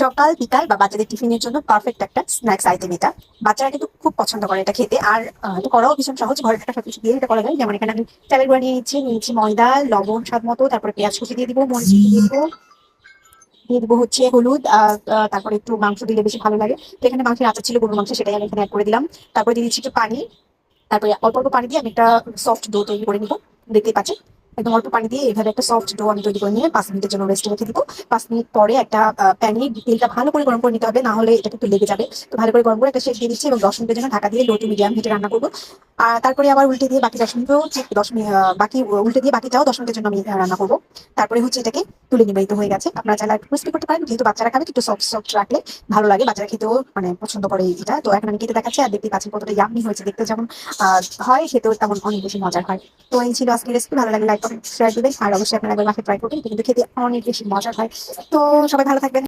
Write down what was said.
সকাল বিকাল বা বাচ্চাদের টিফিনের জন্য পারফেক্ট একটা স্ন্যাক্স আইটেম এটা। বাচ্চারা কিন্তু খুব পছন্দ করে এটা খেতে। আর এটা করাও ভীষণ সহজ, ঘরে থাকা সবকিছু দিয়ে এটা করা যায়। যেমন এখানে আমি চালের গুঁড়া নিয়েছি ময়দা, লবণ স্বাদ মতো, তারপরে পেঁয়াজ কুচি দিয়ে দিব, মরিচ কুচি দিয়ে দিব, দিয়ে দিব হচ্ছে হলুদ, তারপরে একটু মাংস দিলে বেশি ভালো লাগে। তো এখানে মাংসের আচার ছিল, গরুর মাংস, সেটাই আমি এখানে অ্যাড করে দিলাম। তারপরে দিয়ে দিচ্ছি একটু পানি। তারপরে অল্প অল্প পানি দিয়ে আমি একটা সফট ডো তৈরি করে নিবো। দেখতেই পাচ্ছেন, একদম অল্প পানি দিয়ে এইভাবে একটা সফট ডো আমি তৈরি করে নিয়ে 5 মিনিটের জন্য রেস্টে রেখে দিব। 5 মিনিট পরে একটা প্যানে তেলটা ভালো করে গরম করে নিতে হবে, না হলে এটা কিন্তু লেগে যাবে। তো ভালো করে গরম করে একটা শেক দিয়ে দিচ্ছি এবং 10 মিনিটের জন্য ঢাকা দিয়ে লো টু মিডিয়াম হিটে রান্না করবো। আর তারপরে আবার উল্টে দিয়ে বাকি 10 মিনিটও ঠিক 10 মিনিট, বাকি উল্টে দিয়ে বাকিটাও 10 মিনিটের জন্য আমি রান্না করবো। তারপরে হচ্ছে এটাকে তুলে নিবে। এই তো হয়ে গেছে। আপনারা চাইলে একটু ক্রিস্পি করতে পারেন, যেহেতু বাচ্চারা খাবে একটু সফট সফট রাখলে ভালো লাগে, বাচ্চারা খেতেও মানে পছন্দ করে এটা। তো এখন আমি কেটে দেখাচ্ছি, আর দেখতে পাচ্ছেন কতটা ইয়াম্মি হয়েছে, দেখতে যেমন হয়, খেতেও তেমন অনেক বেশি মজার হয়। তো এই ছিল আজকের রেসিপি। ভালো লাগলে লাইক কমেন্ট শেয়ার দিবেন, আর অবশ্যই আপনারা একবার বাসায় ট্রাই করবেন, কিন্তু খেতে অনেক বেশি মজার হয়। তো সবাই ভালো থাকবেন।